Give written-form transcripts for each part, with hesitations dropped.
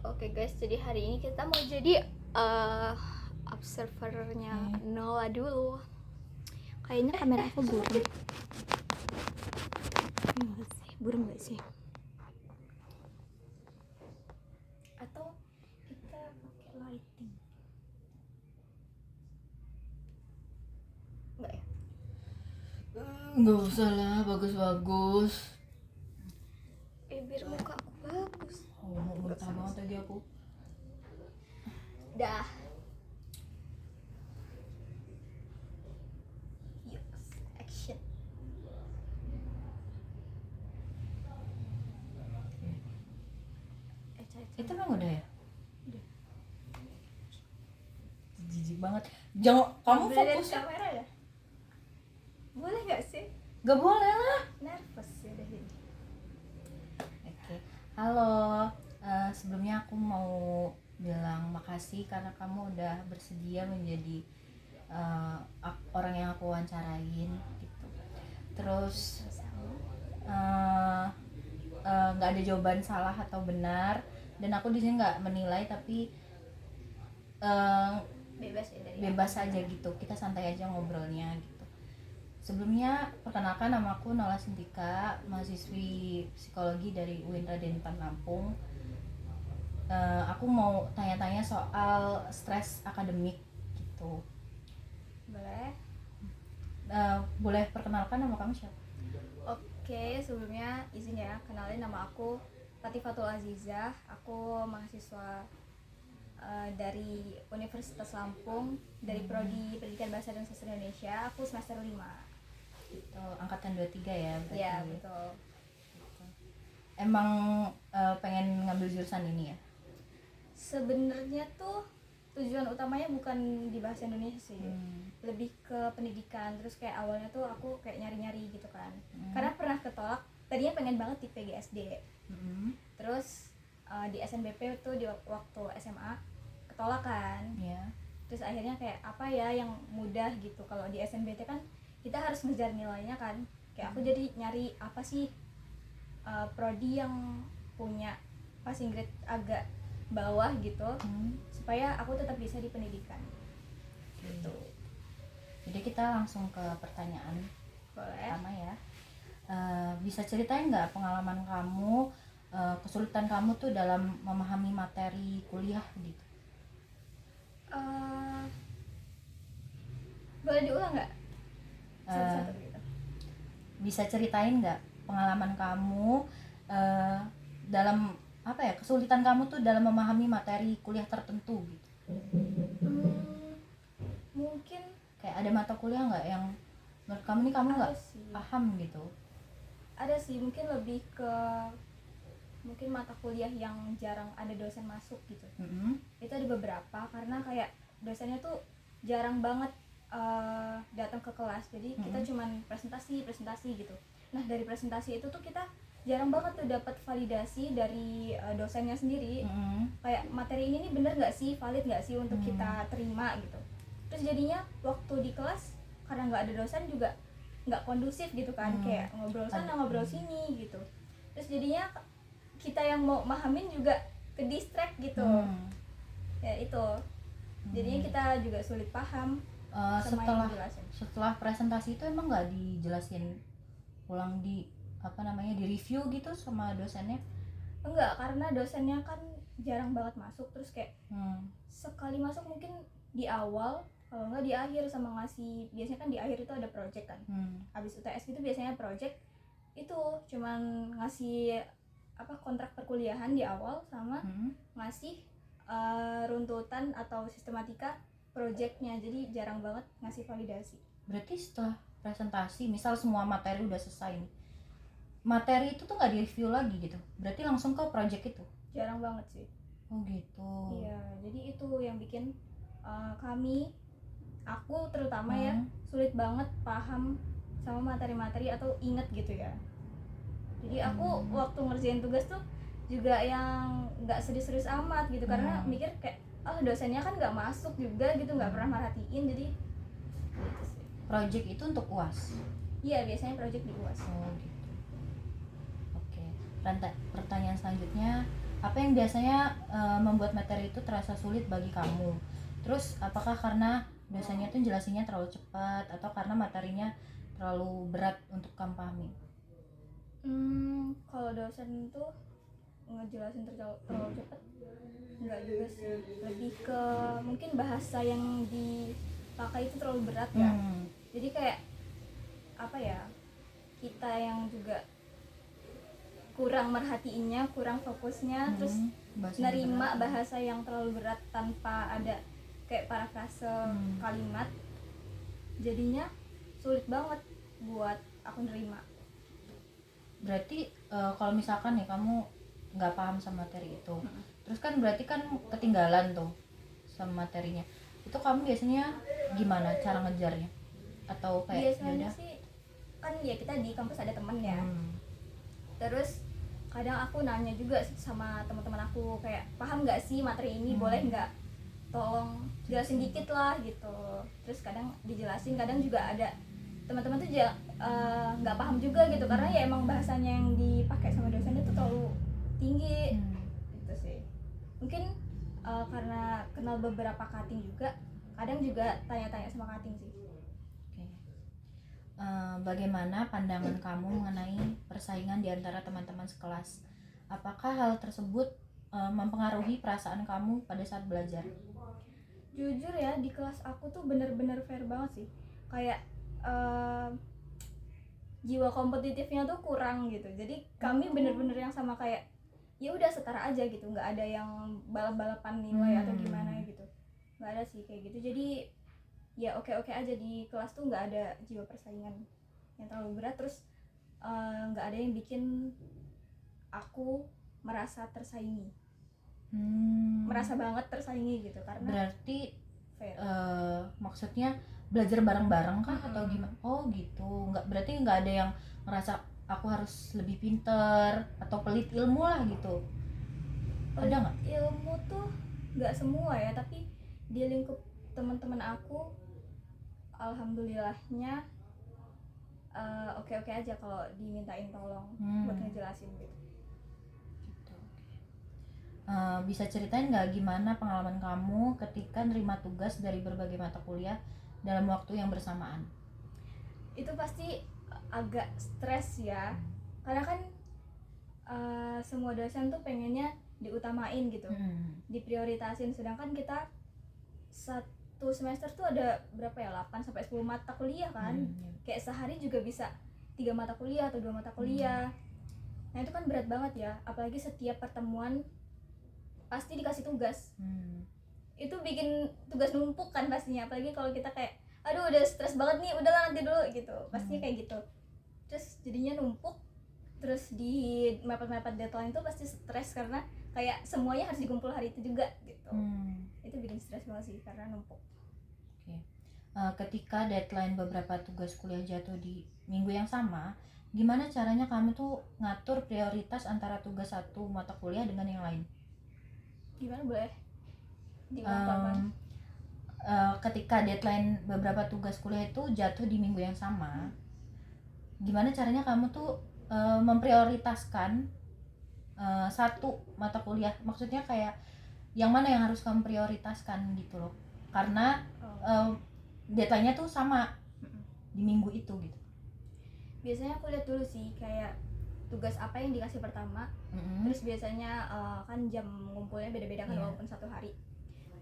Oke guys, jadi hari ini kita mau jadi observernya Nola dulu. Kayaknya kamera aku burem. Enggak sih, burem gak sih? Atau kita pakai lighting? Enggak ya? Nggak usah lah, bagus-bagus. Biar muka aku bagus. Mau muntah banget tadi aku. Dah. Yes, action. Itu emang udah ya? Udah. Jijik banget. Jangan, kamu Boleh lihat fokus. kamera ya? Boleh gak sih? Gak boleh lah. Nervous ya deh ini. Oke. Halo. Sebelumnya aku mau bilang makasih karena kamu udah bersedia menjadi orang yang aku wawancarain gitu. Terus nggak ada jawaban salah atau benar, dan aku di sini nggak menilai, tapi Bebas ya dari bebas aja gitu, kita santai aja ngobrolnya gitu. Sebelumnya perkenalkan, nama aku Nola Sintika, mahasiswi psikologi dari UIN Raden Intan Lampung. Aku mau tanya-tanya soal stres akademik gitu. Boleh. Boleh perkenalkan nama kamu siapa? Oke, sebelumnya izin ya, kenalin nama aku Latifatul Azizah. Aku mahasiswa dari Universitas Lampung, dari Prodi Pendidikan Bahasa dan Sastra Indonesia. Aku semester 5. Itu angkatan 23 ya berarti. Iya, betul. Emang pengen ngambil jurusan ini ya? Sebenarnya tuh tujuan utamanya bukan di bahasa Indonesia sih. Lebih ke pendidikan. Terus kayak awalnya tuh aku kayak nyari-nyari gitu kan. Karena pernah ketolak, tadinya pengen banget di PGSD. Terus di SNBP tuh di waktu SMA ketolak kan. Yeah. Terus akhirnya kayak apa ya yang mudah gitu. Kalau di SNBT kan kita harus ngejar nilainya kan. Kayak aku jadi nyari apa sih prodi yang punya passing grade agak bawah gitu, supaya aku tetap bisa di pendidikan. Gitu. Jadi kita langsung ke pertanyaan pertama ya. Bisa ceritain nggak pengalaman kamu, kesulitan kamu tuh dalam memahami materi kuliah gitu? Boleh diulang nggak? Satu-satu gitu. Bisa ceritain nggak pengalaman kamu dalam apa ya, kesulitan kamu tuh dalam memahami materi kuliah tertentu gitu? Mungkin kayak ada mata kuliah nggak yang menurut kamu nih kamu nggak paham gitu? Ada sih, mungkin lebih ke mungkin mata kuliah yang jarang ada dosen masuk gitu. Itu ada beberapa, karena kayak dosennya tuh jarang banget datang ke kelas, jadi kita cuman presentasi gitu. Nah dari presentasi itu tuh kita jarang banget tuh dapat validasi dari dosennya sendiri. Kayak materi ini nih bener nggak sih, valid nggak sih untuk kita terima gitu. Terus jadinya waktu di kelas karena nggak ada dosen juga nggak kondusif gitu kan, kayak ngobrol sana ngobrol sini gitu. Terus jadinya kita yang mau mahamin juga ke distract gitu. Ya itu jadinya kita juga sulit paham. Setelah presentasi itu emang nggak dijelasin ulang, di apa namanya, di review gitu sama dosennya? Enggak, karena dosennya kan jarang banget masuk. Terus kayak sekali masuk mungkin di awal, kalau enggak di akhir, sama ngasih, biasanya kan di akhir itu ada project kan. Habis UTS gitu biasanya project itu cuman ngasih apa, kontrak perkuliahan di awal, sama ngasih runtutan atau sistematika projectnya. Jadi jarang banget ngasih validasi. Berarti setelah presentasi, misal semua materi udah selesai nih, materi itu tuh nggak di review lagi gitu, berarti langsung ke project itu? Jarang banget sih. Oh gitu. Iya, jadi itu yang bikin aku terutama ya sulit banget paham sama materi-materi atau inget gitu ya. Jadi aku waktu ngerjain tugas tuh juga yang nggak serius-serius amat gitu, karena mikir kayak dosennya kan nggak masuk juga gitu, nggak pernah merhatiin, jadi gitu sih. Project itu untuk UAS? Iya, biasanya project di UAS. Oh gitu. Oke. Pertanyaan selanjutnya, Apa yang biasanya membuat materi itu terasa sulit bagi kamu? Terus apakah karena dosennya tuh jelasinnya terlalu cepat atau karena materinya terlalu berat untuk kamu pahami? Kalau dosen tuh ngejelasin terlalu cepet enggak juga sih, lebih ke mungkin bahasa yang dipakai itu terlalu berat ya. Jadi kayak apa ya, kita yang juga kurang merhatiinnya, kurang fokusnya, terus nerima bahasa yang terlalu berat tanpa ada kayak parafrase kalimat, jadinya sulit banget buat aku nerima. Berarti kalau misalkan nih kamu nggak paham sama materi itu, terus kan berarti kan ketinggalan tuh sama materinya, itu kamu biasanya gimana cara ngejarnya? Atau kayak biasanya sih kan ya kita di kampus ada temen ya, terus kadang aku nanya juga sama teman-teman aku kayak paham nggak sih materi ini, boleh nggak tolong jelasin dikit lah gitu. Terus kadang dijelasin, kadang juga ada teman-teman tuh juga nggak paham juga gitu, karena ya emang bahasanya yang dipakai sama dosen itu terlalu tinggi gitu sih. Mungkin karena kenal beberapa cutting juga, kadang juga tanya-tanya sama cutting sih. Bagaimana pandangan kamu mengenai persaingan di antara teman-teman sekelas? Apakah hal tersebut mempengaruhi perasaan kamu pada saat belajar? Jujur ya, di kelas aku tuh bener-bener fair banget sih. Kayak jiwa kompetitifnya tuh kurang gitu. Jadi kami bener-bener yang sama, kayak ya udah setara aja gitu, nggak ada yang balap-balapan nilai atau gimana gitu. Nggak ada sih kayak gitu. Jadi ya oke-oke aja di kelas tuh, nggak ada jiwa persaingan yang terlalu berat. Terus nggak ada yang bikin aku merasa tersaingi, merasa banget tersaingi gitu, karena berarti fair. Maksudnya belajar bareng-bareng kah atau gimana? Oh gitu, berarti nggak ada yang ngerasa aku harus lebih pinter atau pelit ilmu lah gitu? Ada nggak? Ilmu tuh nggak semua ya, tapi di lingkup teman-teman aku alhamdulillahnya oke-oke aja kalau dimintain tolong buat ngejelasin gitu. Bisa ceritain nggak gimana pengalaman kamu ketika nerima tugas dari berbagai mata kuliah dalam waktu yang bersamaan? Itu pasti agak stres ya, karena kan semua dosen tuh pengennya diutamain gitu, diprioritasin, sedangkan kita satu semester tuh ada berapa ya, 8 sampai 10 mata kuliah kan. Kayak sehari juga bisa 3 mata kuliah atau 2 mata kuliah. Nah itu kan berat banget ya, apalagi setiap pertemuan pasti dikasih tugas. Itu bikin tugas numpuk kan pastinya, apalagi kalau kita kayak aduh udah stres banget nih, udahlah nanti dulu gitu, pastinya kayak gitu. Terus jadinya numpuk, terus di mepet-mepet deadline itu pasti stres karena kayak semuanya harus dikumpul hari itu juga gitu. Itu bikin stres banget sih karena numpuk. Ketika deadline beberapa tugas kuliah jatuh di minggu yang sama, gimana caranya kamu tuh ngatur prioritas antara tugas satu mata kuliah dengan yang lain? Gimana, boleh diulang? Ketika deadline beberapa tugas kuliah itu jatuh di minggu yang sama, gimana caranya kamu tuh memprioritaskan satu mata kuliah? Maksudnya kayak yang mana yang harus kamu prioritaskan gitu loh, karena deadline-nya tuh sama di minggu itu gitu. Biasanya aku lihat dulu sih kayak tugas apa yang dikasih pertama. Terus biasanya kan jam ngumpulnya beda-beda kan, walaupun satu hari.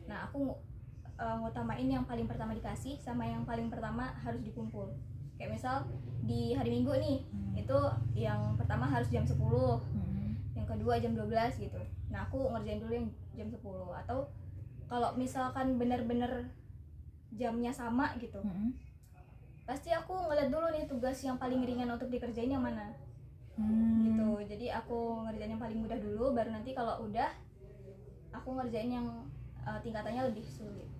Nah aku ngutamain yang paling pertama dikasih sama yang paling pertama harus dikumpul. Kayak misal di hari Minggu nih, itu yang pertama harus jam 10, yang kedua jam 12 gitu. Nah aku ngerjain dulu yang jam 10. Atau kalau misalkan bener-bener jamnya sama gitu, pasti aku ngeliat dulu nih tugas yang paling ringan untuk dikerjain yang mana gitu. Jadi aku ngerjain yang paling mudah dulu, baru nanti kalau udah aku ngerjain yang tingkatannya lebih sulit.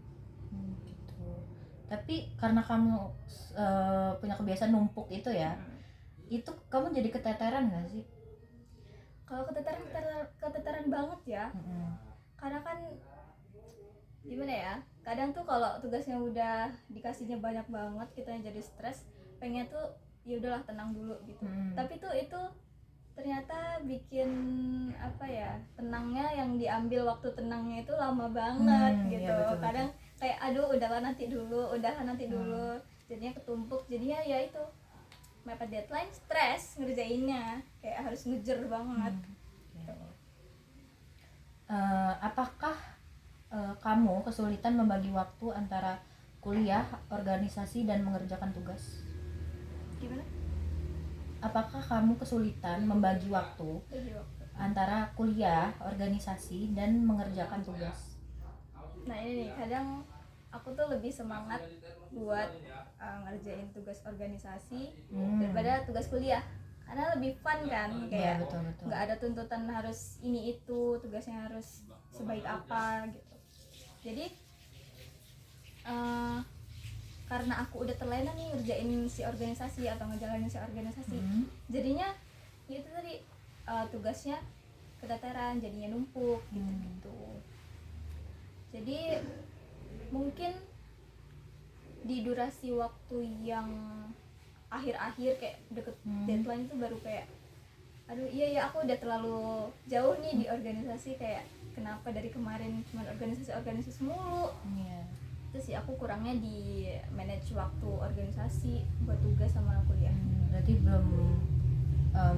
Gitu. Tapi karena kamu punya kebiasaan numpuk itu ya, itu kamu jadi keteteran nggak sih? Kalau keteteran banget ya, karena kan gimana ya, kadang tuh kalau tugasnya udah dikasihnya banyak banget, kita yang jadi stres, pengen tuh ya udahlah tenang dulu gitu. Tapi tuh itu ternyata bikin apa ya, tenangnya yang diambil waktu tenangnya itu lama banget gitu. Iya, betul, Kadang kayak aduh udahlah nanti dulu, jadinya ketumpuk, jadinya ya itu mepet deadline, stres ngerjainnya, kayak harus ngejar banget. Gitu. Apakah kamu kesulitan membagi waktu antara kuliah, organisasi, dan mengerjakan tugas? Gimana? Apakah kamu kesulitan membagi waktu Bagi waktu. antara kuliah, organisasi, dan mengerjakan tugas? Nah ini nih, kadang aku tuh lebih semangat buat ngerjain tugas organisasi daripada tugas kuliah, karena lebih fun kan, kayak Iya, betul. nggak ada tuntutan harus ini itu, tugasnya harus sebaik apa gitu. Jadi karena aku udah terlena nih ngerjain si organisasi atau ngejalanin si organisasi, jadinya ya itu tadi tugasnya keteteran, jadinya numpuk gitu. Jadi mungkin di durasi waktu yang akhir-akhir kayak deket deadline itu baru kayak aduh iya ya aku udah terlalu jauh nih di organisasi, kayak kenapa dari kemarin cuma organisasi mulu. Iya. Itu sih aku kurangnya di manage waktu organisasi buat tugas sama kuliah. Berarti belum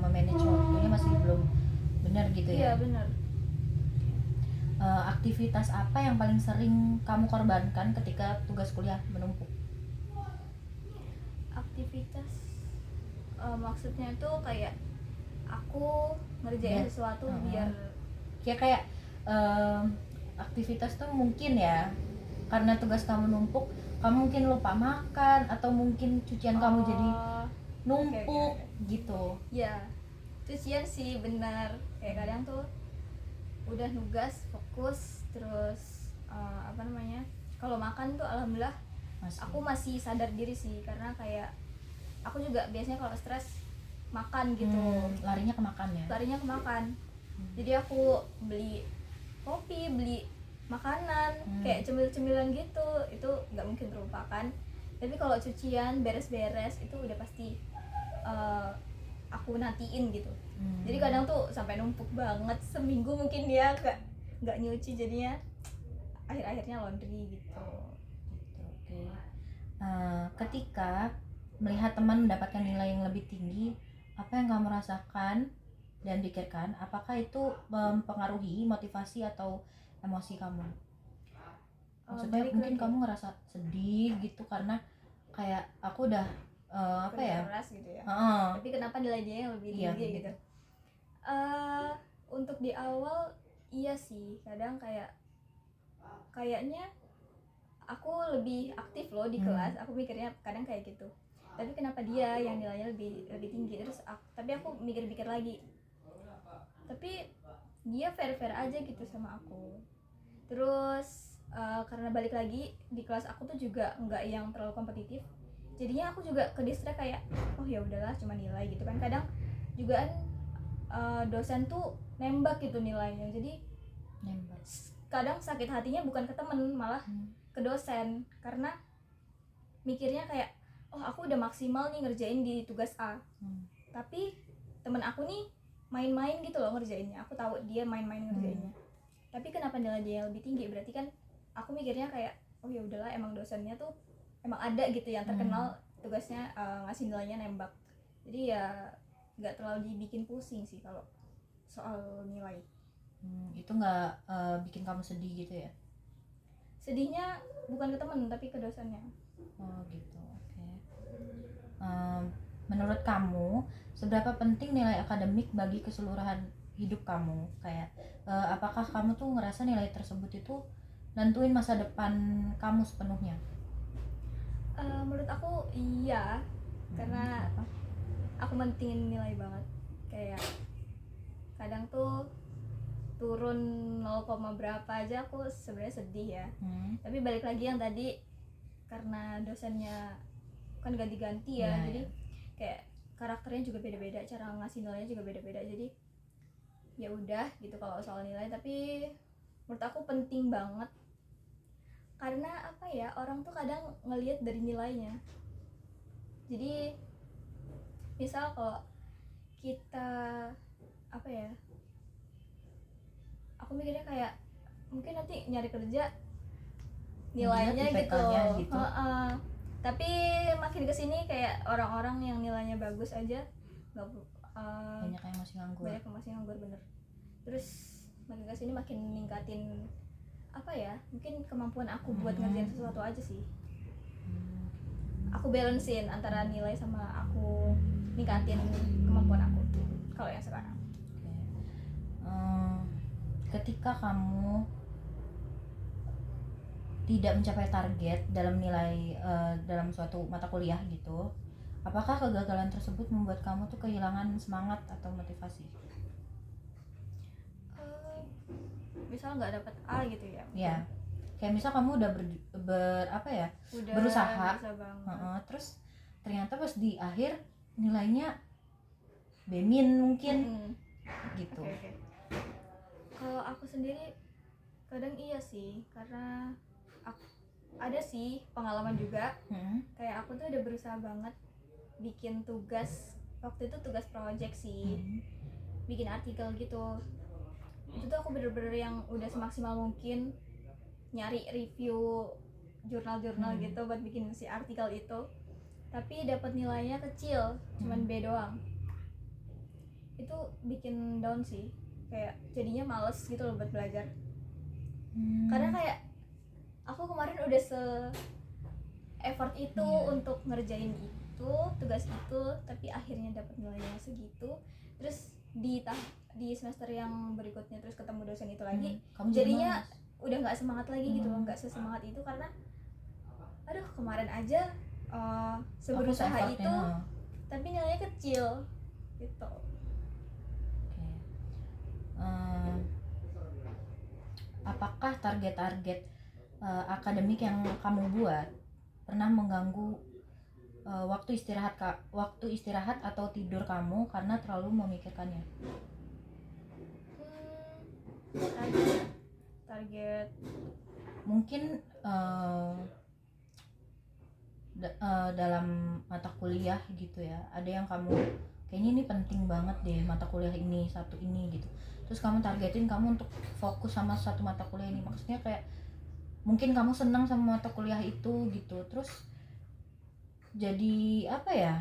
memanage waktunya, masih belum benar gitu ya? Iya benar. Aktivitas apa yang paling sering kamu korbankan ketika tugas kuliah menumpuk? Aktivitas maksudnya itu kayak aku ngerjain sesuatu biar ya kayak aktivitas tuh mungkin ya karena tugas kamu numpuk, kamu mungkin lupa makan atau mungkin cucian kamu jadi numpuk gitu. Ya cucian sih benar, kayak kadang tuh udah nugas fokus terus kalau makan tuh alhamdulillah aku masih sadar diri sih, karena kayak aku juga biasanya kalau stres makan gitu. Larinya ke makan. Jadi aku beli kopi, beli makanan, kayak cemil-cemilan gitu, itu nggak mungkin terlupakan. Tapi kalau cucian, beres-beres itu udah pasti aku nantiin gitu. Jadi kadang tuh sampai numpuk banget, seminggu mungkin ya nggak nyuci, jadinya akhir-akhirnya laundry gitu. Oke. Ketika melihat teman mendapatkan nilai yang lebih tinggi, apa yang kamu rasakan dan pikirkan? Apakah itu mempengaruhi motivasi atau emosi kamu? Maksudnya mungkin kamu ngerasa sedih gitu karena kayak aku udah keras gitu ya. Tapi kenapa nilai dia yang lebih tinggi gitu? Untuk di awal iya sih, kadang kayaknya aku lebih aktif loh di kelas, aku mikirnya kadang kayak gitu. Tapi kenapa dia yang nilainya lebih tinggi? Terus tapi aku mikir-mikir lagi, tapi dia fair aja gitu sama aku. Terus karena balik lagi di kelas aku tuh juga nggak yang terlalu kompetitif, jadinya aku juga ke distract kayak oh ya udahlah cuma nilai gitu kan. Kadang juga kan dosen tuh nembak gitu nilainya, jadi kadang sakit hatinya bukan ke temen, malah ke dosen, karena mikirnya kayak oh aku udah maksimal nih ngerjain di tugas A, tapi temen aku nih main-main gitu loh ngerjainnya. Aku tahu dia main-main ngerjainnya, tapi kenapa nilai dia lebih tinggi? Berarti kan aku mikirnya kayak oh ya udahlah emang dosennya tuh emang ada gitu yang terkenal tugasnya ngasih nilainya nembak. Jadi ya nggak terlalu dibikin pusing sih kalau soal nilai. Itu nggak bikin kamu sedih gitu ya? Sedihnya bukan ke temen tapi ke dosennya. Oh gitu, oke. Menurut kamu seberapa penting nilai akademik bagi keseluruhan hidup kamu? Kayak apakah kamu tuh ngerasa nilai tersebut itu nentuin masa depan kamu sepenuhnya? Menurut aku iya, karena aku mentingin nilai banget. Kayak kadang tuh turun 0, berapa aja aku sebenarnya sedih ya. Tapi balik lagi yang tadi, karena dosennya kan ganti-ganti ya, jadi kayak karakternya juga beda-beda, cara ngasih nilainya juga beda-beda. Jadi ya udah gitu kalau soal nilai. Tapi menurut aku penting banget, karena apa ya, orang tuh kadang ngelihat dari nilainya. Jadi misal kalau kita apa ya, aku mikirnya kayak mungkin nanti nyari kerja nilainya Dilihat gitu, IPK-nya gitu. Tapi makin kesini kayak orang-orang yang nilainya bagus aja nggak Banyak yang masih nganggur. banyak yang masih nganggur, bener. Terus makin kesini makin ningkatin apa ya, mungkin kemampuan aku buat ngerjain sesuatu aja sih. Aku balancein antara nilai sama aku ningkatin kemampuan aku kalau yang sekarang. Ketika kamu tidak mencapai target dalam nilai dalam suatu mata kuliah gitu, apakah kegagalan tersebut membuat kamu tuh kehilangan semangat atau motivasi? Misal nggak dapet A gitu ya, Ya, kayak misal kamu udah udah berusaha banget. terus ternyata pas di akhir nilainya B- mungkin gitu. Okay. Kalau aku sendiri kadang iya sih, karena ada sih pengalaman juga. Kayak aku tuh udah berusaha banget bikin tugas, waktu itu tugas project sih, bikin artikel gitu. Itu tuh aku bener-bener yang udah semaksimal mungkin nyari review jurnal-jurnal gitu buat bikin si artikel itu, tapi dapat nilainya kecil, cuman B doang. Itu bikin down sih, kayak jadinya males gitu loh buat belajar. Karena kayak aku kemarin udah effort itu untuk ngerjain itu tugas itu, tapi akhirnya dapat nilainya segitu. Terus di semester yang berikutnya terus ketemu dosen itu lagi, jadinya udah nggak semangat lagi gitu loh, nggak sesemangat itu, karena aduh kemarin aja seberusaha itu tapi nilainya kecil gitu. Apakah target-target akademik yang kamu buat pernah mengganggu waktu istirahat atau tidur kamu karena terlalu memikirkannya? Target mungkin dalam mata kuliah gitu ya, ada yang kamu kayaknya ini penting banget deh mata kuliah ini satu ini gitu, terus kamu targetin kamu untuk fokus sama satu mata kuliah ini. Maksudnya kayak mungkin kamu senang sama mata kuliah itu gitu, terus jadi apa ya,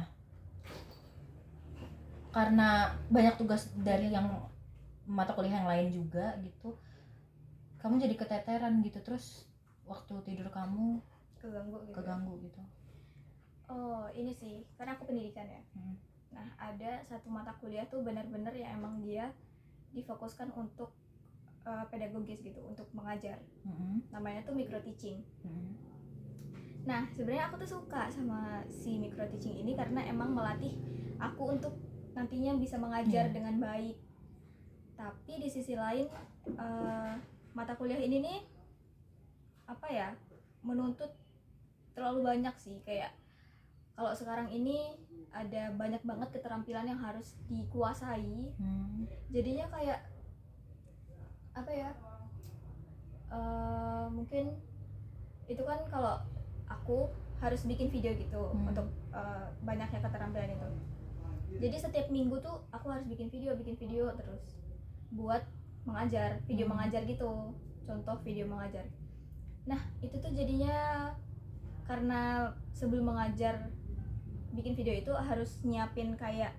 karena banyak tugas dari yang mata kuliah yang lain juga gitu, kamu jadi keteteran gitu, terus waktu tidur kamu keganggu gitu. Oh ini sih karena aku pendidikan ya. Nah ada satu mata kuliah tuh benar-benar ya emang dia difokuskan untuk pedagogis gitu, untuk mengajar. Namanya tuh micro teaching. Nah sebenarnya aku tuh suka sama si micro teaching ini karena emang melatih aku untuk nantinya bisa mengajar dengan baik. Tapi di sisi lain mata kuliah ini nih apa ya, menuntut terlalu banyak sih. Kayak kalau sekarang ini ada banyak banget keterampilan yang harus dikuasai. Jadinya kayak apa ya, mungkin itu kan kalau aku harus bikin video gitu untuk banyaknya keterampilan itu. Jadi setiap minggu tuh aku harus bikin video terus buat mengajar, video mengajar gitu, contoh video mengajar. Nah itu tuh jadinya karena sebelum mengajar bikin video itu harus nyiapin kayak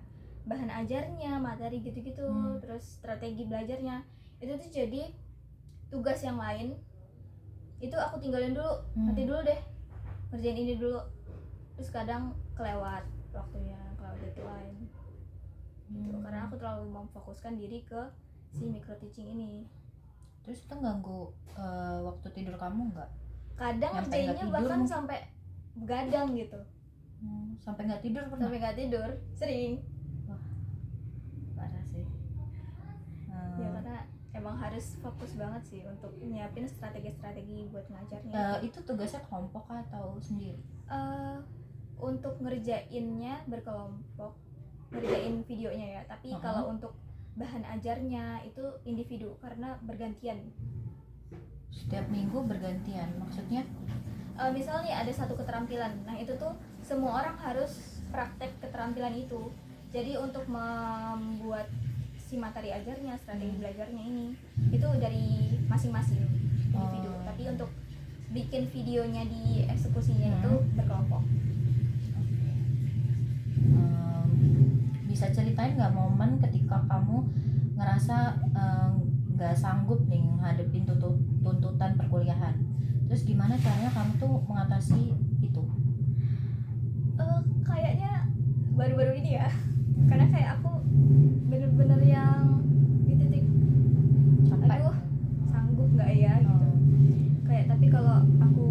bahan ajarnya, materi gitu-gitu, terus strategi belajarnya. Itu tuh jadi tugas yang lain itu aku tinggalin dulu, nanti dulu deh ngerjain ini dulu, terus kadang kelewat waktunya, kelewat deadline gitu, karena aku terlalu memfokuskan diri ke si micro teaching ini. Terus itu ganggu waktu tidur kamu nggak? Kadang ngerjainnya bahkan sampai begadang gitu. Sampai nggak tidur pernah? Sampai nggak tidur, sering. Wah, parah sih. Ya karena emang harus fokus banget sih untuk nyiapin strategi-strategi buat ngajarnya. Itu tugasnya kelompok atau sendiri? Untuk ngerjainnya berkelompok, ngerjain videonya ya. Tapi kalau untuk bahan ajarnya itu individu karena bergantian. Setiap minggu bergantian, maksudnya? Misalnya ada satu keterampilan, nah itu tuh semua orang harus praktek keterampilan itu Jadi untuk membuat si materi ajarnya, strategi belajarnya ini itu dari masing-masing individu. Tapi untuk bikin videonya di eksekusinya itu berkelompok. Bisa ceritain nggak momen ketika kamu ngerasa nggak sanggup nih ngadepin tuntutan perkuliahan, terus gimana caranya kamu tuh mengatasi itu? Kayaknya baru-baru ini ya, karena kayak aku bener-bener yang di titik Capek. aduh sanggup nggak ya gitu. Kayak tapi kalau aku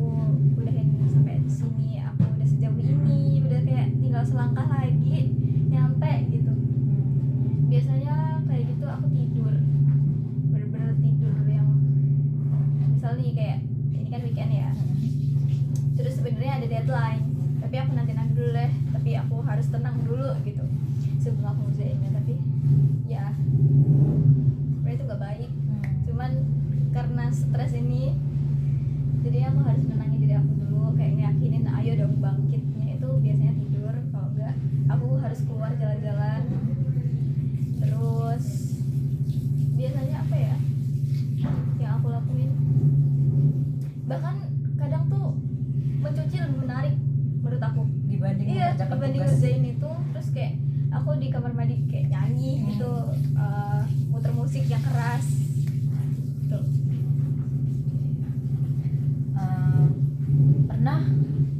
udahin sampai sini, aku udah sejauh ini, udah kayak tinggal selangkah lagi nyampe gitu. Biasanya kayak gitu aku tidur, bener-bener tidur yang misal nih kayak ini kan weekend ya, terus sebenarnya ada deadline tapi aku nanti dulu deh, tapi aku harus tenang dulu gitu sebelum aku ngerjainnya. Tapi ya sebenarnya itu gak baik, cuman karena stres ini jadi aku harus nenangin diri aku dulu, kayak ngeyakinin ayo dong bangkitnya itu biasanya tidur. Kalau enggak aku harus keluar jalan-jalan. Terus biasanya apa ya yang aku lakuin, bahkan kadang tuh mencuci lebih menarik menurut aku Dibanding mengerjakan dibanding tugas. ngerjain itu. Terus kayak aku di kamar mandi kayak nyanyi gitu, muter musik yang keras gitu.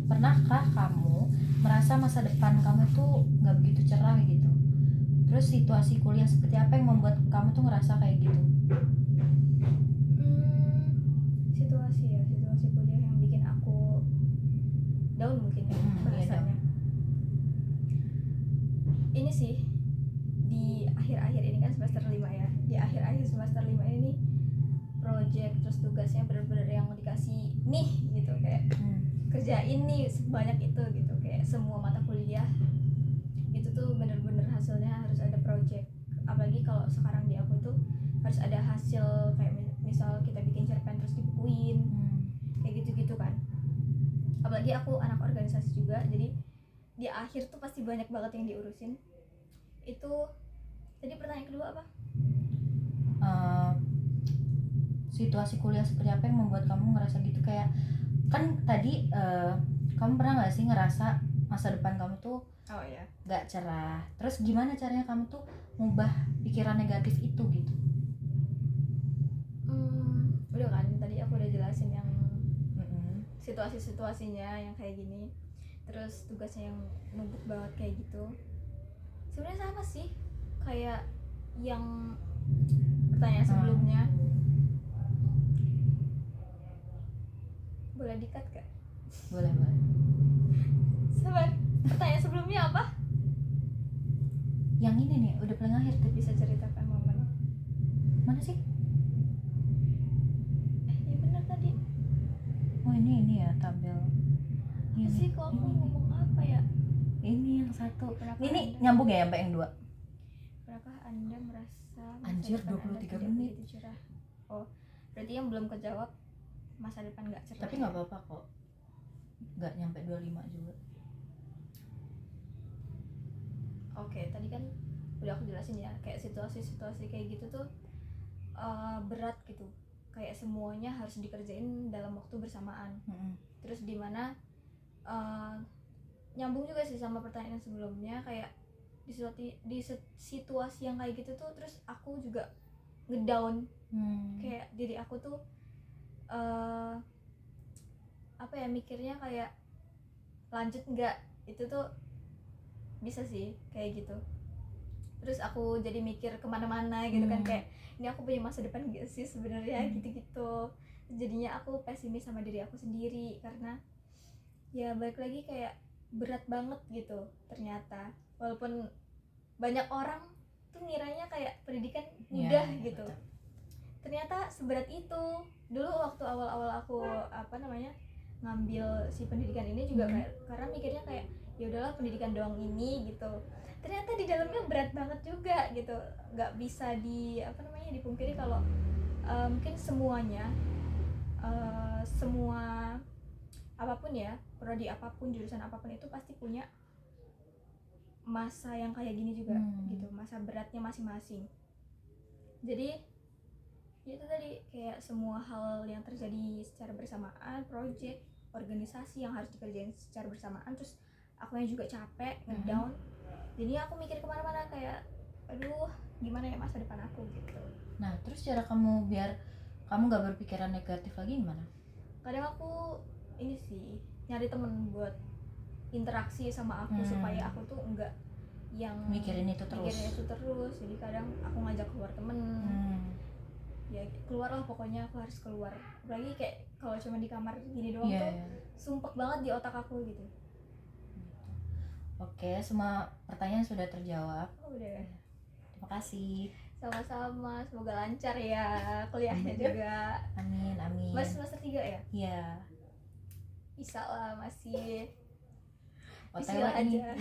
Pernahkah kamu merasa masa depan kamu tuh nggak begitu cerah gitu? Terus situasi kuliah seperti apa yang membuat kamu tuh ngerasa kayak gitu? Situasi kuliah yang bikin aku down mungkin ya bahasanya. Ini sih di akhir-akhir ini kan semester 5 ya, di akhir-akhir semester 5 ini project terus tugasnya bener-bener yang mau dikasih nih gitu, kayak kerjain nih sebanyak itu gitu, kayak semua mata kuliah itu tuh bener-bener hasilnya harus ada project. Apalagi kalau sekarang di aku tuh harus ada hasil, kayak misal kita bikin cerpen terus dibukuin kayak gitu-gitu kan. Apalagi aku anak organisasi juga, jadi di akhir tuh pasti banyak banget yang diurusin. Itu tadi pertanyaan kedua apa? Situasi kuliah seperti apa yang membuat kamu ngerasa gitu? Kayak kan tadi kamu pernah nggak sih ngerasa masa depan kamu tuh nggak cerah, terus gimana caranya kamu tuh ngubah pikiran negatif itu gitu? Udah kan tadi aku udah jelasin yang situasi-situasinya yang kayak gini, terus tugasnya yang numpuk banget kayak gitu. Sebenarnya sama sih kayak yang pertanyaan sebelumnya. Boleh di-cut gak? Boleh. Sabar, pertanyaan sebelumnya apa? Yang ini nih udah paling akhir tuh. Bisa ceritakan momen Mana sih? Ya benar tadi. Oh ini ya tabel. Apa sih kok aku ngomong apa ya? Ini yang satu. Pernahkah Ini Anda, nyambung ya sampai yang dua. Pernahkah Anda merasa Anjir, masa depan 23 Anda menit. tidak begitu cerah? Oh, berarti yang belum kejawab masa depan gak cerah. Tapi nggak apa-apa kok. Nggak nyampe 25 juga. Oke, tadi kan udah aku jelasin ya, kayak situasi-situasi kayak gitu tuh berat gitu. Kayak semuanya harus dikerjain dalam waktu bersamaan. Terus dimana nyambung juga sih sama pertanyaan sebelumnya, kayak di situasi yang kayak gitu tuh terus aku juga ngedown. Kayak diri aku tuh apa ya, mikirnya kayak lanjut nggak, itu tuh bisa sih kayak gitu. Terus aku jadi mikir kemana-mana gitu kan, kayak ini aku punya masa depan gak sih sebenarnya, gitu-gitu. Jadinya aku pesimis sama diri aku sendiri, karena ya balik lagi kayak berat banget gitu ternyata. Walaupun banyak orang tuh ngiranya kayak pendidikan mudah ya, gitu betul. Ternyata seberat itu. Dulu waktu awal-awal aku ngambil si pendidikan ini juga kayak, karena mikirnya kayak ya udahlah pendidikan doang ini gitu. Ternyata di dalamnya berat banget juga gitu. Nggak bisa dipungkiri kalau mungkin semuanya semua apapun ya, prodi apapun, jurusan apapun itu pasti punya masa yang kayak gini juga gitu, masa beratnya masing-masing. Jadi ya itu tadi kayak semua hal yang terjadi secara bersamaan, project, organisasi yang harus dikerjain secara bersamaan, terus aku yang juga capek, ngedown. Jadi aku mikir kemana-mana kayak aduh gimana ya masa depan aku gitu. Nah terus cara kamu biar kamu gak berpikiran negatif lagi gimana? Kadang aku ini sih nyari temen buat interaksi sama aku supaya aku tuh enggak yang mikirin itu terus. Jadi kadang aku ngajak keluar temen, ya keluar lah pokoknya, aku harus keluar. Apalagi kayak kalau cuma di kamar gini doang tuh sumpek banget di otak aku gitu. Oke, semua pertanyaan sudah terjawab. Udah. Terima kasih. Sama-sama, semoga lancar ya kuliahnya juga. Amin. Mas semester 3 ya? Iya. Bisa lah, masih Bismillah aja.